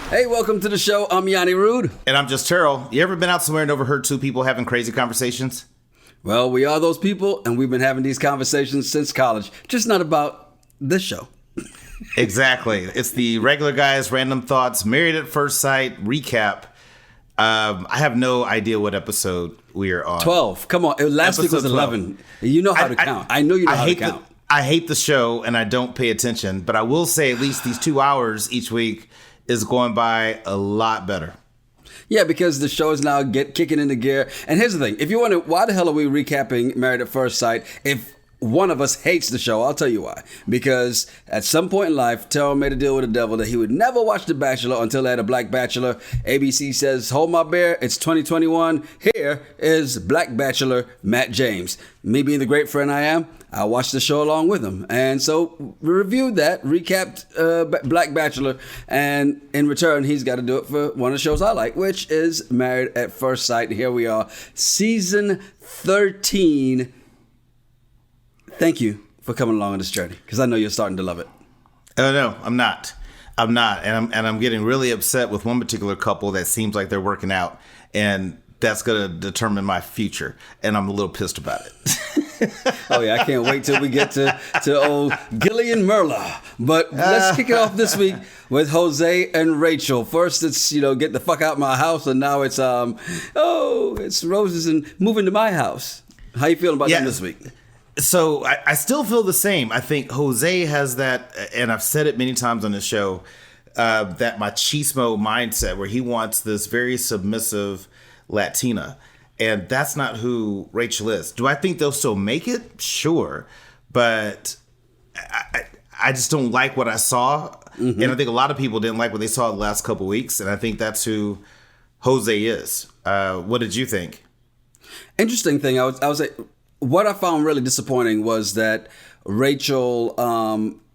Hey, welcome to the show. I'm Yonni Rude. And I'm just Terryl. You ever been out somewhere and overheard two people having crazy conversations? Well, we are those people, and we've been having these conversations since college. Just not about this show. Exactly. It's the regular guys, random thoughts, married at first sight recap. I have no idea what episode we are on. 12. Come on. Last week was 11. You know how to count. I know you know how to count. I hate the show, and I don't pay attention. But I will say at least these 2 hours each week is going by a lot better. Yeah, because the show is now kicking into gear. And here's the thing. If you wonder why the hell are we recapping Married at First Sight if one of us hates the show, I'll tell you why. Because at some point in life, Terryl made a deal with the devil that he would never watch The Bachelor until they had a black bachelor. ABC says, hold my beer, it's 2021. Here is Black Bachelor Matt James. Me being the great friend I am, I watched the show along with him. And so we reviewed that, recapped Black Bachelor, and in return, he's got to do it for one of the shows I like, which is Married at First Sight. Here we are, season 13. Thank you for coming along on this journey, because I know you're starting to love it. Oh, no, I'm not. And I'm getting really upset with one particular couple that seems like they're working out, and that's going to determine my future, and I'm a little pissed about it. Oh, yeah, I can't wait till we get to old Gil Myrla. But let's kick it off this week with Jose and Rachel. First, it's, get the fuck out my house, and now it's, it's roses and moving to my house. How you feeling about them this week? So I still feel the same. I think Jose has that, and I've said it many times on the show, that machismo mindset where he wants this very submissive Latina. And that's not who Rachel is. Do I think they'll still make it? Sure. But I just don't like what I saw. Mm-hmm. And I think a lot of people didn't like what they saw the last couple of weeks. And I think that's who Jose is. What did you think? Interesting thing. I was like, what I found really disappointing was that Rachel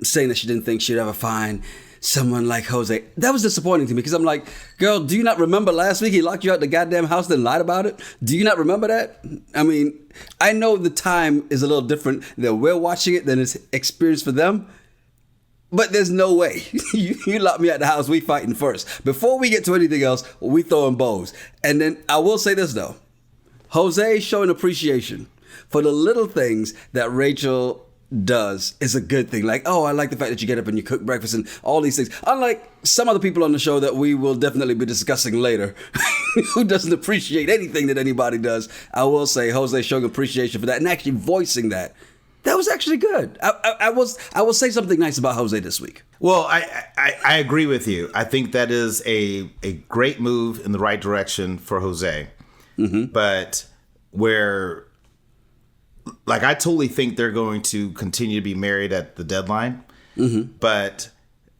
saying that she didn't think she'd ever find someone like Jose. That was disappointing to me because I'm like, girl, do you not remember last week he locked you out the goddamn house then lied about it? Do you not remember that? I mean, I know the time is a little different that we're watching it than it's experience for them. But there's no way. You locked me out the house, we fighting first. Before we get to anything else, we throwing bows. And then I will say this though. Jose showing appreciation for the little things that Rachel does is a good thing. Like, oh, I like the fact that you get up and you cook breakfast and all these things. Unlike some other people on the show that we will definitely be discussing later who doesn't appreciate anything that anybody does, I will say Jose showing appreciation for that and actually voicing that. That was actually good. I will say something nice about Jose this week. Well, I agree with you. I think that is a great move in the right direction for Jose. Mm-hmm. But where... Like, I totally think they're going to continue to be married at the deadline, mm-hmm. but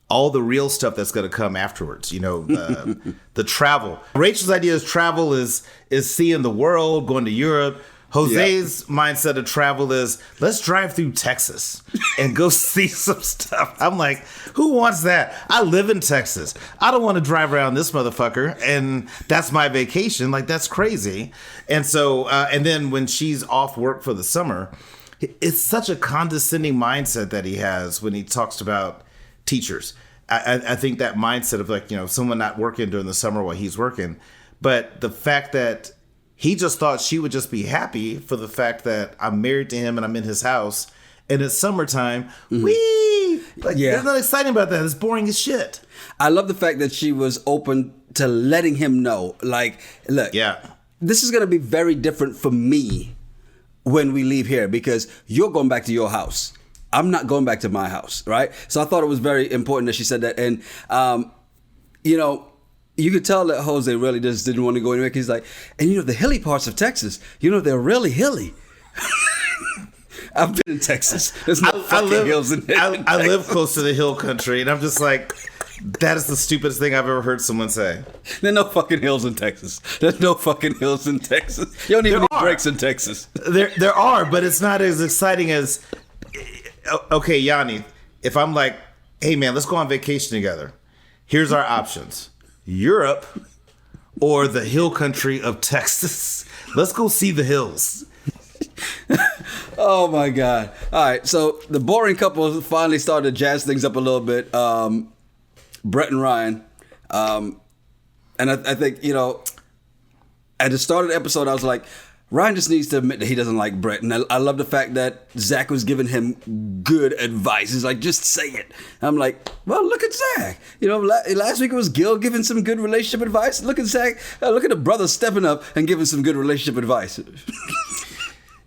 all the real stuff that's going to come afterwards, the travel. Rachel's idea is travel is seeing the world, going to Europe. Jose's mindset of travel is let's drive through Texas and go see some stuff. I'm like, who wants that? I live in Texas. I don't want to drive around this motherfucker. And that's my vacation. Like, that's crazy. And so, and then when she's off work for the summer, it's such a condescending mindset that he has when he talks about teachers. I think that mindset of like, someone not working during the summer while he's working. But the fact that he just thought she would just be happy for the fact that I'm married to him and I'm in his house and it's summertime. Mm-hmm. Whee! Like, there's nothing exciting about that. It's boring as shit. I love the fact that she was open to letting him know. Like, look, this is going to be very different for me when we leave here because you're going back to your house. I'm not going back to my house, right? So I thought it was very important that she said that. And, you could tell that Jose really just didn't want to go anywhere because he's like, and the hilly parts of Texas, they're really hilly. I've been in Texas. There's no fucking hills in Texas. I live close to the hill country, and I'm just like, that is the stupidest thing I've ever heard someone say. There are no fucking hills in Texas. There's no fucking hills in Texas. You don't even need breaks in Texas. There are, but it's not as exciting as, okay, Yonni, if I'm like, hey man, let's go on vacation together. Here's our options. Europe or the hill country of Texas. Let's go see the hills. Oh my God. All right. So the boring couple finally started to jazz things up a little bit. Brett and Ryan. And I think, at the start of the episode, I was like, Ryan just needs to admit that he doesn't like Brett. And I love the fact that Zack was giving him good advice. He's like, just say it. I'm like, well, look at Zack. Last week it was Gil giving some good relationship advice. Look at Zack. Look at the brother stepping up and giving some good relationship advice.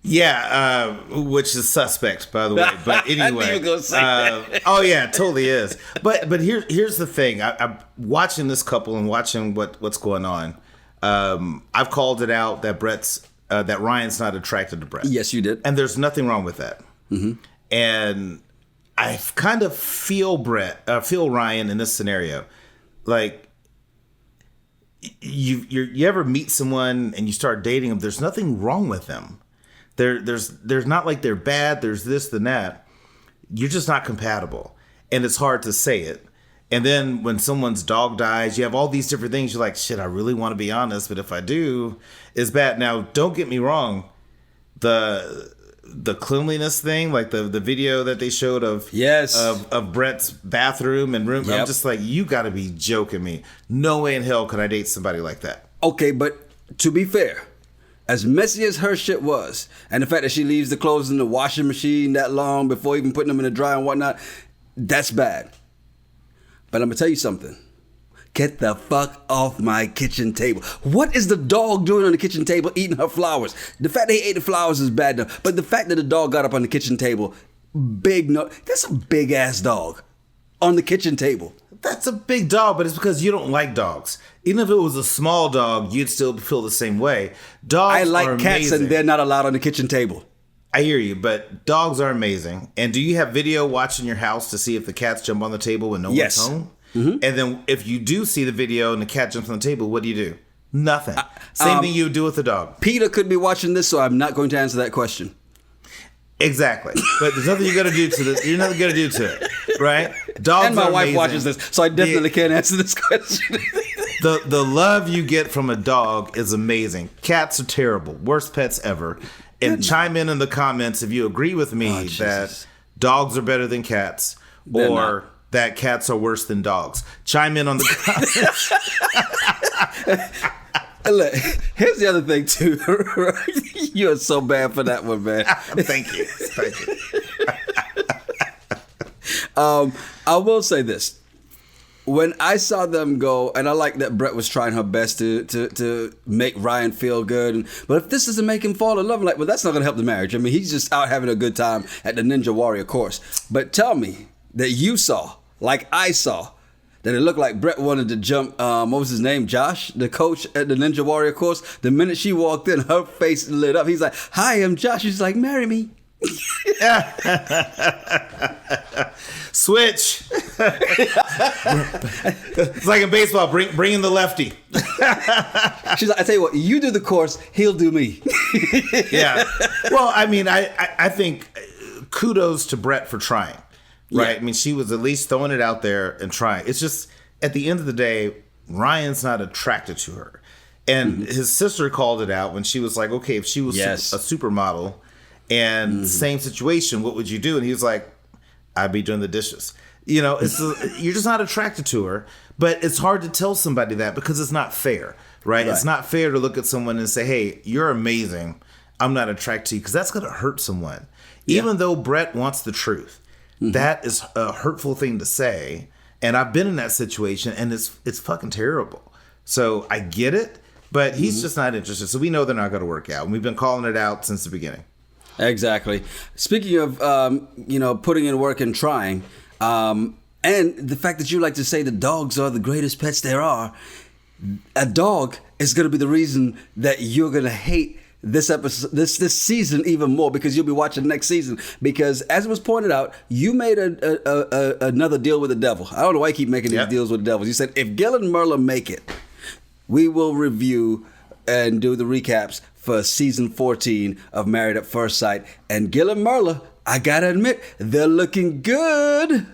Yeah, which is suspect, by the way. But anyway, I knew you were gonna say that. Oh yeah, it totally is. But here's the thing. I'm watching this couple and watching what's going on. I've called it out that Ryan's not attracted to Brett. Yes, you did. And there's nothing wrong with that. Mm-hmm. And I kind of feel Ryan in this scenario. Like, you ever meet someone and you start dating them, there's nothing wrong with them. There's not like they're bad, there's this, then that. You're just not compatible. And it's hard to say it. And then when someone's dog dies, you have all these different things. You're like, shit, I really want to be honest, but if I do, it's bad. Now, don't get me wrong. The cleanliness thing, like the video that they showed of Brett's bathroom and room, yep. I'm just like, you got to be joking me. No way in hell could I date somebody like that. Okay, but to be fair, as messy as her shit was, and the fact that she leaves the clothes in the washing machine that long before even putting them in the dryer and whatnot, that's bad. But I'm going to tell you something. Get the fuck off my kitchen table. What is the dog doing on the kitchen table eating her flowers? The fact that he ate the flowers is bad enough. But the fact that the dog got up on the kitchen table, that's a big ass dog on the kitchen table. That's a big dog, but it's because you don't like dogs. Even if it was a small dog, you'd still feel the same way. Dogs I like are cats amazing. And they're not allowed on the kitchen table. I hear you, but dogs are amazing. And do you have video watching your house to see if the cats jump on the table when no one's home? Mm-hmm. And then if you do see the video and the cat jumps on the table, what do? Nothing. Same thing you would do with the dog. Peter could be watching this, so I'm not going to answer that question. Exactly. But there's nothing you're going to do to this. You're nothing going to do to it, right? Dogs and my are wife amazing. Watches this, so I definitely can't answer this question. The love you get from a dog is amazing. Cats are terrible. Worst pets ever. And chime in the comments if you agree with me that dogs are better than cats or that cats are worse than dogs. Chime in on the comments. Look, here's the other thing, too. You're so bad for that one, man. Thank you. I will say this. When I saw them go, and I like that Brett was trying her best to make Ryan feel good. But if this doesn't make him fall in love, I'm like, well, that's not going to help the marriage. I mean, he's just out having a good time at the Ninja Warrior course. But tell me that you saw, like I saw, that it looked like Brett wanted to jump, what was his name, Josh, the coach at the Ninja Warrior course. The minute she walked in, her face lit up. He's like, hi, I'm Josh. She's like, marry me. Switch. It's like in baseball, bring in the lefty. She's like, I tell you what, you do the course, he'll do me. Yeah. Well, I mean, I think kudos to Brett for trying. Right? Yeah. I mean, she was at least throwing it out there and trying. It's just, at the end of the day, Ryan's not attracted to her. And his sister called it out when she was like, okay, if she was a supermodel and same situation, what would you do? And he was like, I'd be doing the dishes. You're just not attracted to her. But it's hard to tell somebody that because it's not fair, right? It's not fair to look at someone and say, hey, you're amazing. I'm not attracted to you, because that's going to hurt someone. Yeah. Even though Brett wants the truth. That is a hurtful thing to say. And I've been in that situation, and it's fucking terrible. So I get it, but he's just not interested. So we know they're not going to work out. And we've been calling it out since the beginning. Exactly. Speaking of, putting in work and trying, and the fact that you like to say the dogs are the greatest pets there are, a dog is going to be the reason that you're going to hate this episode, this season even more, because you'll be watching next season. Because as it was pointed out, you made another deal with the devil. I don't know why you keep making these deals with the devil. You said if Gil and Myrla make it, we will review and do the recaps for season 14 of Married at First Sight. And Gil and Myrla, I gotta admit, they're looking good.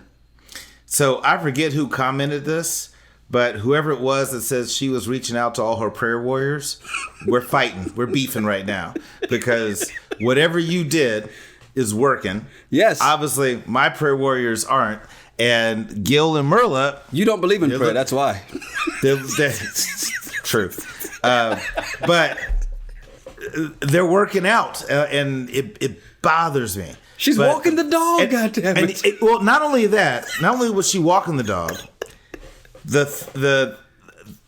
So I forget who commented this, but whoever it was that says she was reaching out to all her prayer warriors, we're fighting. We're beefing right now. Because whatever you did is working. Yes. Obviously, my prayer warriors aren't. And Gil and Myrla... You don't believe in prayer, that's why. Truth. But they're working out, and it bothers me. She's walking the dog, goddammit. Well, not only was she walking the dog,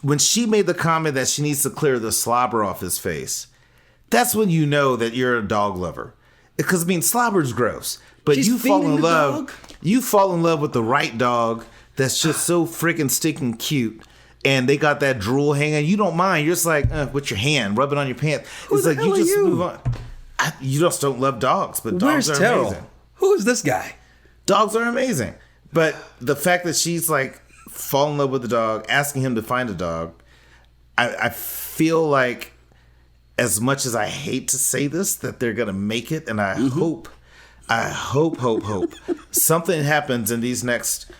when she made the comment that she needs to clear the slobber off his face, that's when you know that you're a dog lover. Because, I mean, slobber's gross. But you fall in love with the right dog that's just so freaking stinking cute. And they got that drool hanging. You don't mind. You're just like, with your hand, rub it on your pants. It's like, you just move on. You just don't love dogs, but dogs are Terryl? amazing. Who is this guy? Dogs are amazing. But the fact that she's like, fall in love with the dog, asking him to find a dog, I feel like, as much as I hate to say this, that they're going to make it. And I hope something happens in these next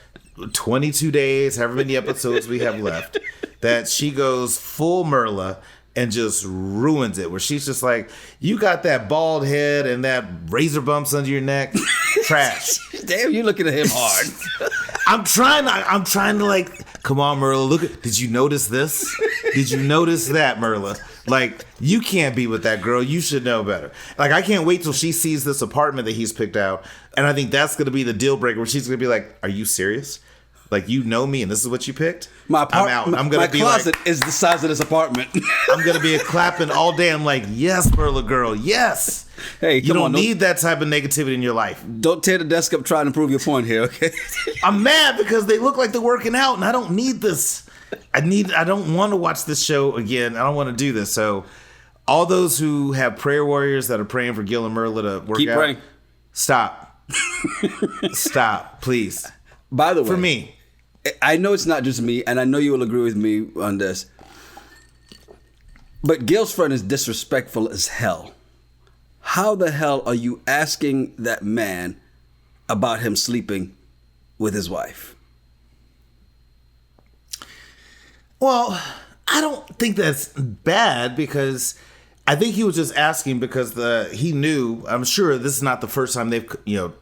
22 days, however many episodes we have left, that she goes full Myrla and just ruins it, where she's just like, you got that bald head and that razor bumps under your neck. Trash. Damn, you looking at him hard. I'm trying to like, come on, Myrla, did you notice this? Did you notice that, Myrla? Like, you can't be with that girl. You should know better. Like, I can't wait till she sees this apartment that he's picked out. And I think that's going to be the deal breaker, where she's going to be like, are you serious? Like, you know me and this is what you picked? I'm out. I'm going to be closet is the size of this apartment. I'm going to be clapping all day. I'm like, yes, Myrla girl, yes. Hey, you don't need that type of negativity in your life. Don't tear the desk up trying to prove your point here, okay? I'm mad because they look like they're working out and I don't need this. I don't want to watch this show again. I don't want to do this. So all those who have prayer warriors that are praying for Gil and Myrla to work out. Keep praying. Stop. Stop, please. By the way, for me, I know it's not just me, and I know you will agree with me on this, but Gil's friend is disrespectful as hell. How the hell are you asking that man about him sleeping with his wife? Well, I don't think that's bad, because I think he was just asking because he knew, I'm sure this is not the first time they've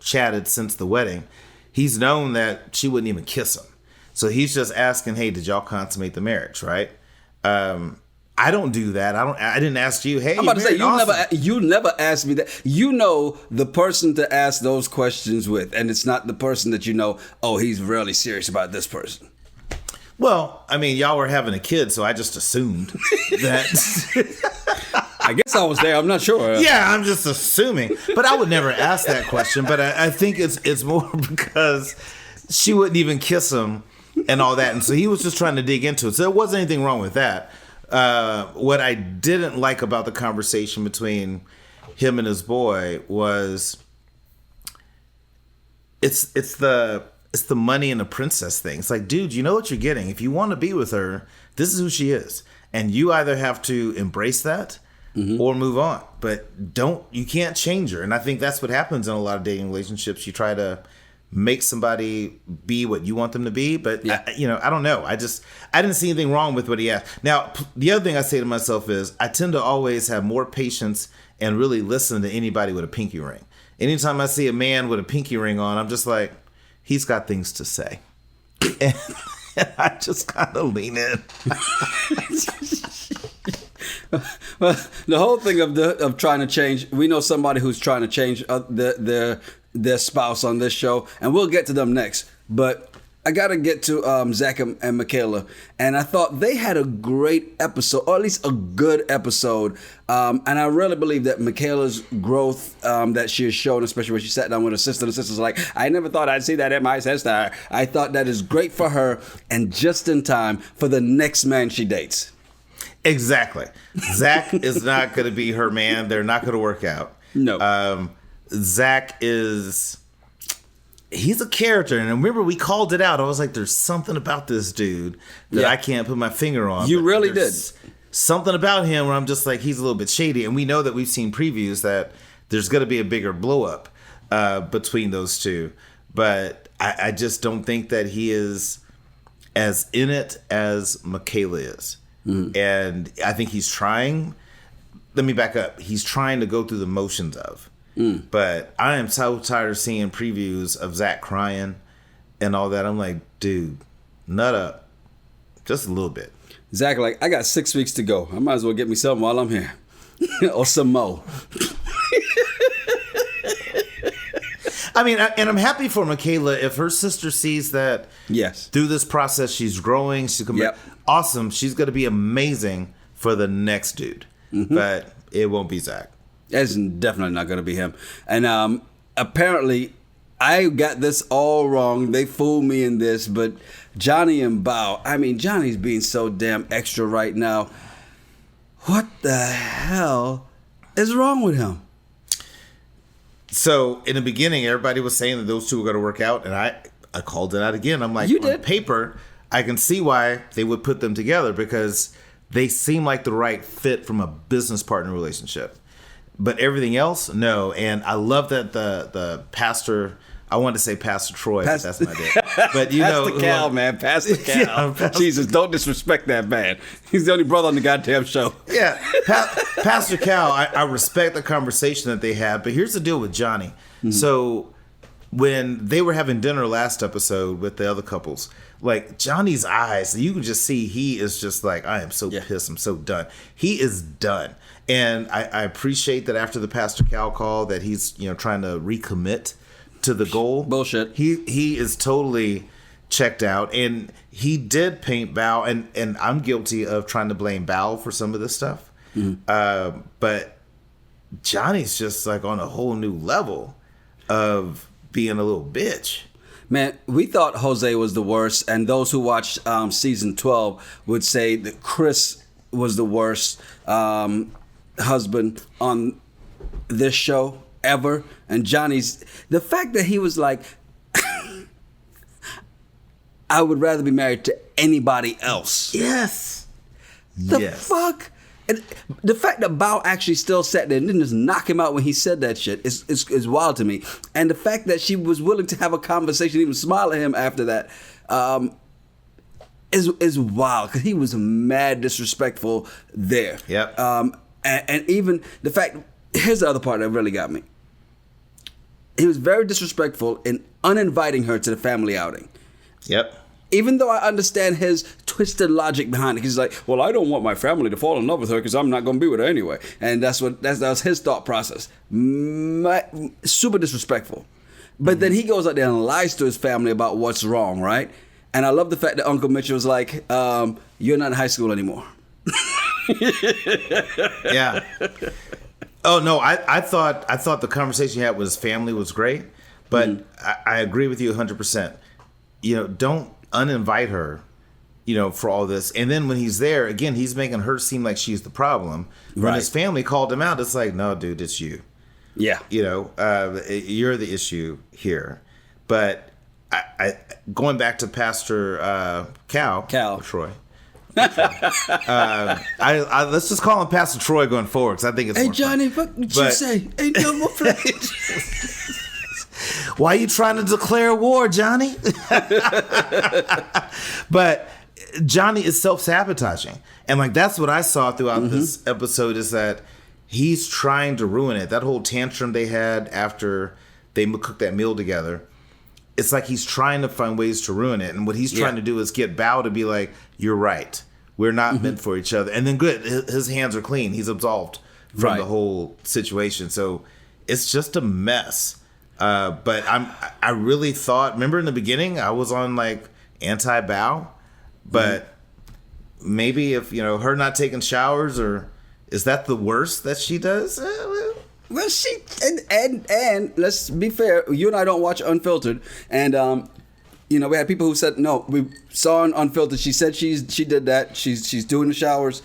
chatted since the wedding. He's known that she wouldn't even kiss him. So he's just asking, hey, did y'all consummate the marriage, right? I don't do that. I didn't ask you, hey, I'm about to say, you never asked me that. You know the person to ask those questions with, and it's not the person that you know, oh, he's really serious about this person. Well, I mean, y'all were having a kid, so I just assumed that. I guess I was there. I'm not sure. Yeah, I'm just assuming. But I would never ask that question. But I think it's more because she wouldn't even kiss him and all that. And so he was just trying to dig into it. So there wasn't anything wrong with that. What I didn't like about the conversation between him and his boy was it's the money and the princess thing. It's like, dude, you know what you're getting. If you want to be with her, this is who she is. And you either have to embrace that or move on. But you can't change her. And I think that's what happens in a lot of dating relationships. You try to make somebody be what you want them to be. But, I don't know. I didn't see anything wrong with what he asked. Now, the other thing I say to myself is I tend to always have more patience and really listen to anybody with a pinky ring. Anytime I see a man with a pinky ring on, I'm just like, he's got things to say. And I just kind of lean in. Well, the whole thing of trying to change, we know somebody who's trying to change their spouse on this show, and we'll get to them next. But I got to get to Zack and Michaela, and I thought they had a great episode, or at least a good episode. And I really believe that Michaela's growth that she has shown, especially when she sat down with her sister, the sister's like, I never thought I'd see that in my sister. I thought that is great for her, and just in time for the next man she dates. Exactly. Zack is not going to be her man. They're not going to work out. No. Zack he's a character. And remember, we called it out. I was like, there's something about this dude that I can't put my finger on. You really did. Something about him where I'm just like, he's a little bit shady. And we know that we've seen previews that there's going to be a bigger blow up between those two. But I just don't think that he is as in it as Michaela is. Mm-hmm. And I think he's trying. Let me back up. He's trying to go through the motions of. But I am so tired of seeing previews of Zack crying and all that. I'm like, dude, nut up. Just a little bit. Zach, like, I got 6 weeks to go. I might as well get me something while I'm here. Or some more. I mean, and I'm happy for Michaela if her sister sees that through this process she's growing. She's going to be awesome. She's going to be amazing for the next dude. But it won't be Zach. It's definitely not going to be him. And apparently, I got this all wrong. They fooled me in this. But Johnny and Bao, I mean, Johnny's being so damn extra right now. What the hell is wrong with him? So in the beginning, everybody was saying that those two were going to work out, and I called it out again. I'm like, on paper, I can see why they would put them together because they seem like the right fit from a business partner relationship. But everything else, no. And I love that the pastor. I wanted to say Pastor Troy, but that's not it. But you know, Pastor Cal, man, Pastor Cal. Jesus, don't disrespect that man. He's the only brother on the goddamn show. Yeah, Pastor Cal. I respect the conversation that they had, but here's the deal with Johnny. So when they were having dinner last episode with the other couples, like Johnny's eyes, you can just see he is just like, I am so pissed. I'm so done. He is done. And I appreciate that after the Pastor Cal call that he's trying to recommit to the goal. Bullshit. He is totally checked out, and he did paint Bao, and I'm guilty of trying to blame Bao for some of this stuff. But Johnny's just like on a whole new level of being a little bitch. Man, we thought Jose was the worst, and those who watched season 12 would say that Chris was the worst husband on this show ever. And Johnny's, the fact that he was like, I would rather be married to anybody else. Yes. The fuck? And the fact that Bao actually still sat there and didn't just knock him out when he said that shit is wild to me. And the fact that she was willing to have a conversation, even smile at him after that, is wild. Because he was mad disrespectful there. Yep. And even the fact, here's the other part that really got me. He was very disrespectful in uninviting her to the family outing. Yep. Even though I understand his twisted logic behind it, he's like, "Well, I don't want my family to fall in love with her because I'm not going to be with her anyway," and that was his thought process. Super disrespectful. But then he goes out there and lies to his family about what's wrong, right? And I love the fact that Uncle Mitch was like, "You're not in high school anymore." Yeah. Oh no, I thought the conversation he had with his family was great, but I agree with you 100%. Don't uninvite her, for all this. And then when he's there, again, he's making her seem like she's the problem. When his family called him out, it's like, no, dude, it's you. Yeah. You're the issue here. But I going back to Pastor Cal. Troy. Let's just call him Pastor Troy going forward because I think it's Hey more Johnny, fun. what did you say? Ain't no more place. Why are you trying to declare war, Johnny? But Johnny is self-sabotaging. And like that's what I saw throughout this episode is that he's trying to ruin it. That whole tantrum they had after they cooked that meal together. It's like he's trying to find ways to ruin it. And what he's trying to do is get Bao to be like, you're right. We're not meant for each other. And then good, his hands are clean. He's absolved from the whole situation. So it's just a mess. But I really thought, remember in the beginning, I was on like anti-Bao. But maybe if, her not taking showers or is that the worst that she does? Well, she and let's be fair. You and I don't watch Unfiltered, and we had people who said no. We saw on Unfiltered. She said she did that. She's doing the showers.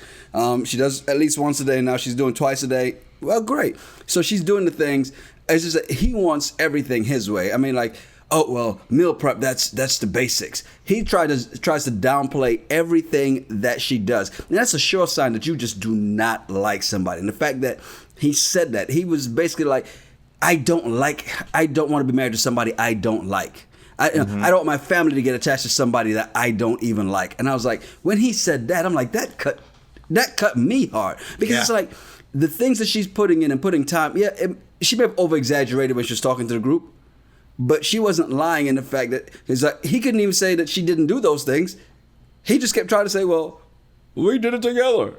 She does at least once a day now. She's doing twice a day. Well, great. So she's doing the things. It's just that he wants everything his way. I mean, like, oh well, meal prep. That's the basics. He tries to downplay everything that she does, and that's a sure sign that you just do not like somebody. And the fact that he said that, he was basically like, I don't want to be married to somebody I don't like. I don't want my family to get attached to somebody that I don't even like. And I was like, when he said that, I'm like, that cut me hard because it's like the things that she's putting in and putting time. Yeah, she may have over exaggerated when she was talking to the group, but she wasn't lying in the fact that it's like he couldn't even say that she didn't do those things. He just kept trying to say, well, we did it together.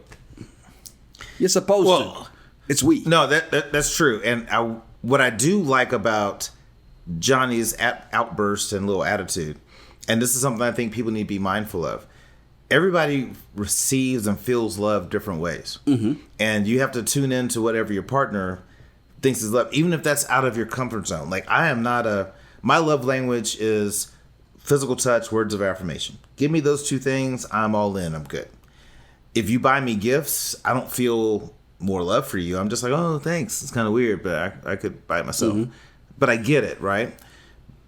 You're supposed to. It's we. No, that's true. And what I do like about Johnny's outburst and little attitude, and this is something I think people need to be mindful of. Everybody receives and feels love different ways. Mm-hmm. And you have to tune into whatever your partner thinks is love, even if that's out of your comfort zone. Like, my love language is physical touch, words of affirmation. Give me those two things, I'm all in, I'm good. If you buy me gifts, I don't feel more love for you. I'm just like, oh, thanks. It's kind of weird, but I could buy it myself. Mm-hmm. But I get it, right?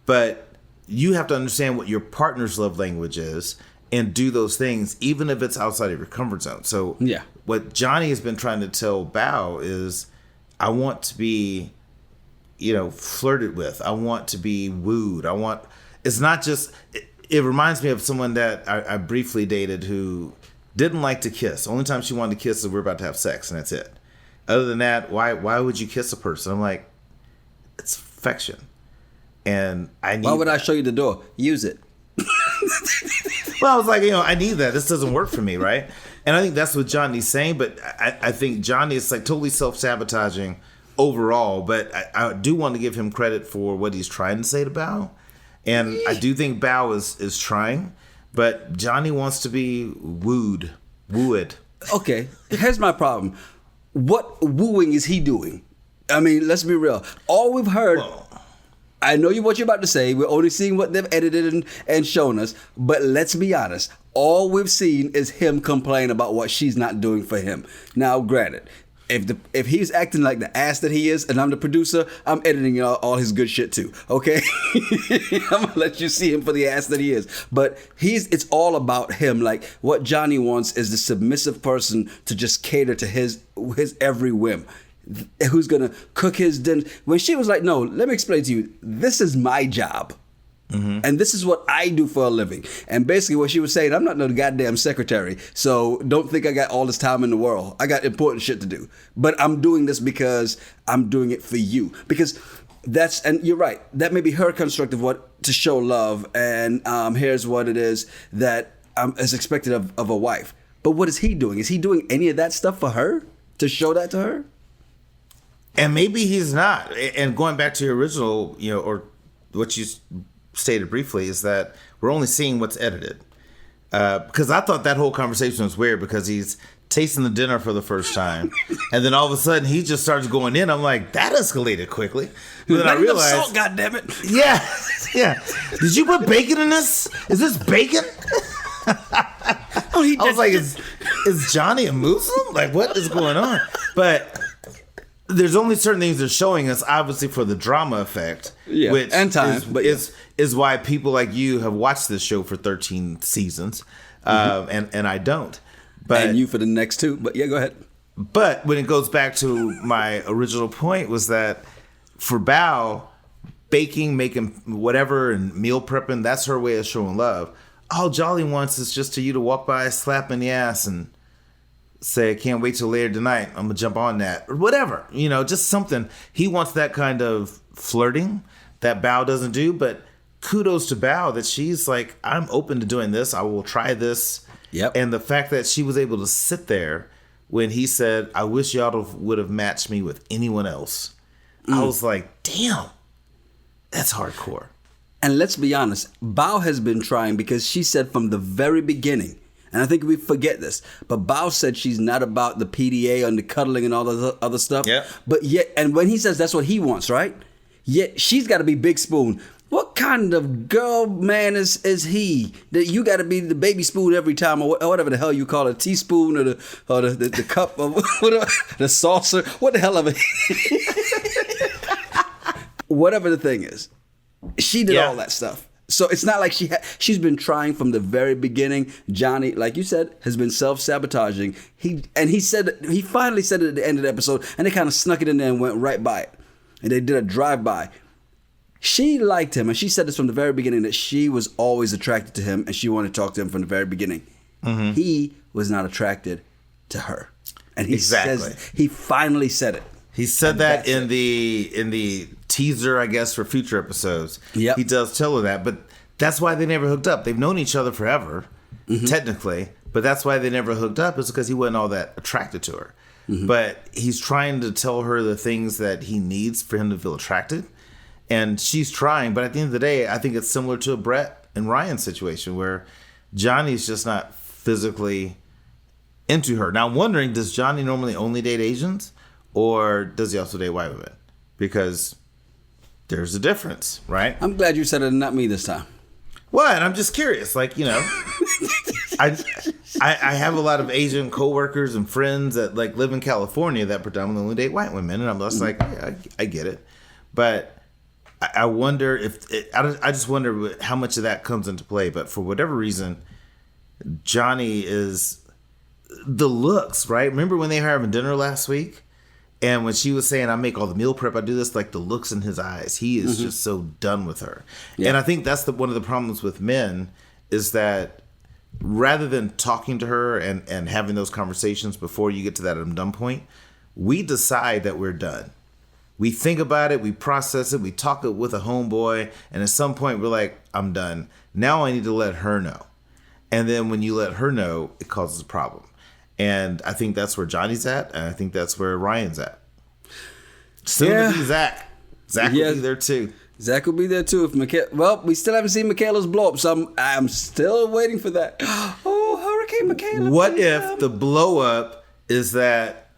But you have to understand what your partner's love language is and do those things, even if it's outside of your comfort zone. So what Johnny has been trying to tell Bao is, I want to be, flirted with. I want to be wooed. It's not just, it reminds me of someone that I briefly dated who didn't like to kiss. Only time she wanted to kiss is we're about to have sex, and that's it. Other than that, why would you kiss a person? I'm like, it's affection. And why would I show you the door? Use it. Well, I was like, I need that. This doesn't work for me, right? And I think that's what Johnny's saying, but I think Johnny is like totally self-sabotaging overall, but I do want to give him credit for what he's trying to say to Bao. And I do think Bao is trying, but Johnny wants to be wooed. Okay, here's my problem. What wooing is he doing? I mean, let's be real. All we've heard... I know what you're about to say. We're only seeing what they've edited and shown us. But let's be honest. All we've seen is him complain about what she's not doing for him. Now, granted, if he's acting like the ass that he is and I'm the producer, I'm editing all his good shit too. Okay? I'm going to let you see him for the ass that he is. But it's all about him. Like, what Johnny wants is the submissive person to just cater to his every whim. Who's gonna cook his dinner? When she was like, no, let me explain to you, this is my job. Mm-hmm. And this is what I do for a living. And basically what she was saying, I'm not no goddamn secretary, so don't think I got all this time in the world. I got important shit to do. But I'm doing this because I'm doing it for you. Because and you're right, that may be her construct of what to show love. And here's what it is that is expected of a wife. But what is he doing? Is he doing any of that stuff for her? To show that to her? And maybe he's not. And going back to your original, or what you stated briefly, is that we're only seeing what's edited. Because I thought that whole conversation was weird because he's tasting the dinner for the first time. And then all of a sudden he just starts going in. I'm like, that escalated quickly. But then I realized, salt, goddammit. Yeah. Did you put bacon in this? Is this bacon? I was like, is Johnny a Muslim? Like, what is going on? But there's only certain things they're showing us, obviously, for the drama effect. Yeah, which and time. Is why people like you have watched this show for 13 seasons, and I don't. But, and you for the next 2. But yeah, go ahead. But when it goes back to my original point was that for Bao, baking, making whatever, and meal prepping, that's her way of showing love. All Jolly wants is just for you to walk by, slap in the ass, and say, I can't wait till later tonight. I'm going to jump on that. Or whatever. Just something. He wants that kind of flirting that Bao doesn't do. But kudos to Bao that she's like, I'm open to doing this. I will try this. Yep. And the fact that she was able to sit there when he said, I wish y'all would have matched me with anyone else. I was like, damn, that's hardcore. And let's be honest, Bao has been trying because she said from the very beginning, and I think we forget this, but Bao said she's not about the PDA and the cuddling and all the other stuff. Yeah. But yet, and when he says that's what he wants, right? Yet she's got to be Big Spoon. What kind of girl man is he that you got to be the baby spoon every time, or whatever the hell you call it, teaspoon or the cup of whatever, the saucer, what the hell of it, whatever the thing is, she did all that stuff. So it's not like she's been trying from the very beginning. Johnny, like you said, has been self-sabotaging. He finally said it at the end of the episode, and they kind of snuck it in there and went right by it, and they did a drive-by. She liked him, and she said this from the very beginning, that she was always attracted to him, and she wanted to talk to him from the very beginning. Mm-hmm. He was not attracted to her, and he finally said it. He said that in the teaser, I guess, for future episodes. Yep. He does tell her that, but that's why they never hooked up. They've known each other forever, technically, but that's why they never hooked up, is because he wasn't all that attracted to her. But he's trying to tell her the things that he needs for him to feel attracted. And she's trying, but at the end of the day, I think it's similar to a Brett and Ryan situation where Johnny's just not physically into her. Now I'm wondering, does Johnny normally only date Asians, or does he also date white women? Because there's a difference, right? I'm glad you said it and not me this time. What? I'm just curious. Like, I have a lot of Asian coworkers and friends that like live in California that predominantly date white women, and I'm just like, yeah, I get it. But I wonder if I just wonder how much of that comes into play. But for whatever reason, Johnny is the looks, right? Remember when they were having dinner last week? And when she was saying, I make all the meal prep, I do this, like the looks in his eyes, he is just so done with her. Yeah. And I think that's one of the problems with men is that rather than talking to her and having those conversations before you get to that I'm done point, we decide that we're done. We think about it, we process it, we talk it with a homeboy, and at some point we're like, I'm done. Now I need to let her know. And then when you let her know, it causes a problem. And I think that's where Johnny's at, and I think that's where Ryan's at. Soon to be Zach. Zach will be there too. Zach will be there too. Well, we still haven't seen Michaela's blow up, so I'm still waiting for that. Oh, Hurricane Michaela. What if the blow up is that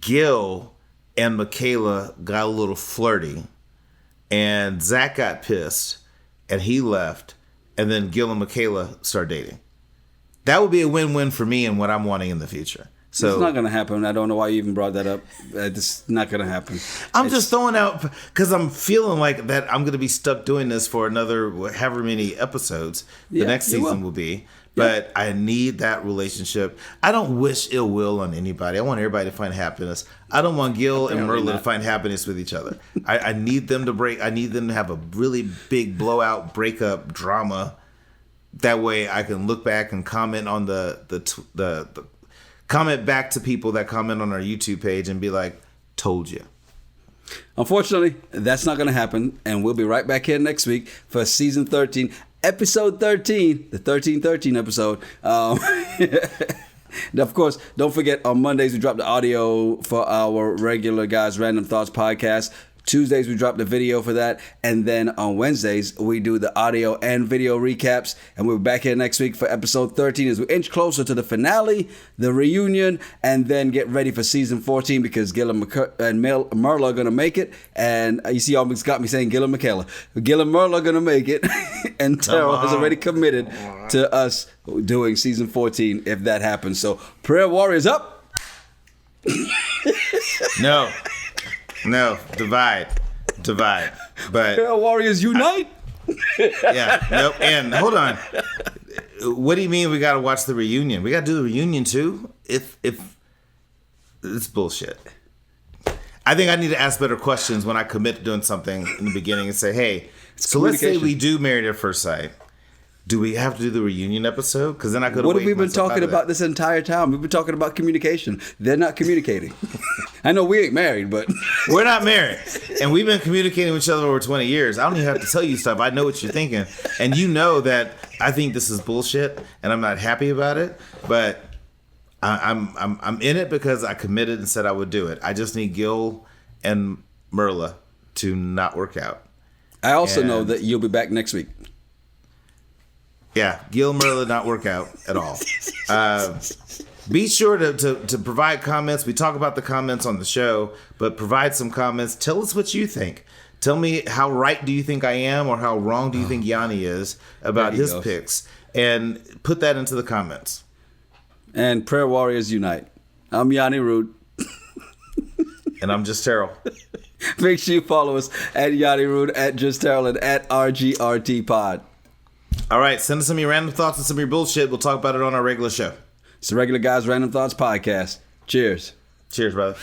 Gil and Michaela got a little flirty, and Zach got pissed, and he left, and then Gil and Michaela start dating? That would be a win-win for me and what I'm wanting in the future. So it's not going to happen. I don't know why you even brought that up. It's not going to happen. I'm just throwing out because I'm feeling like that I'm going to be stuck doing this for another however many episodes the next season will be. But I need that relationship. I don't wish ill will on anybody. I want everybody to find happiness. I don't want Gil and Myrla to find happiness with each other. I need them to break. I need them to have a really big blowout breakup drama. That way I can look back and comment on the comment back to people that comment on our YouTube page and be like, told you. Unfortunately, that's not going to happen. And we'll be right back here next week for season 13, episode 13, the 1313 episode. Of course, don't forget on Mondays we drop the audio for our regular Guys Random Thoughts podcast. Tuesdays we drop the video for that, and then on Wednesdays we do the audio and video recaps, and we're back here next week for episode 13 as we inch closer to the finale, the reunion, and then get ready for season 14 because Gil and Myrla are going to make it, and you see almost got me saying Gil and Michaela. Gil and Myrla are going to make it, and Terryl has already committed to us doing season 14 if that happens. So prayer warriors up. No, divide. But Prayer warriors unite. Yeah, nope. And hold on. What do you mean we got to watch the reunion? We got to do the reunion too? If it's bullshit. I think I need to ask better questions when I commit to doing something in the beginning and say, hey, so let's say we do Married at First Sight. Do we have to do the reunion episode? Because then I could. What have we been talking about this entire time? We've been talking about communication. They're not communicating. I know we ain't married, but we're not married, and we've been communicating with each other over 20 years. I don't even have to tell you stuff. I know what you're thinking, and you know that I think this is bullshit, and I'm not happy about it. But I'm in it because I committed and said I would do it. I just need Gil and Myrla to not work out. I also know that you'll be back next week. Yeah, Gil Myrla not work out at all. Be sure to provide comments. We talk about the comments on the show, but provide some comments. Tell us what you think. Tell me how right do you think I am or how wrong do you think Yonni is about his picks. And put that into the comments. And Prayer Warriors Unite. I'm Yonni Root. And I'm Just Terryl. Make sure you follow us at Yonni Root, at Just Terryl, and at RGRT Pod. All right, send us some of your random thoughts and some of your bullshit. We'll talk about it on our regular show. It's the Regular Guys Random Thoughts Podcast. Cheers. Cheers, brother.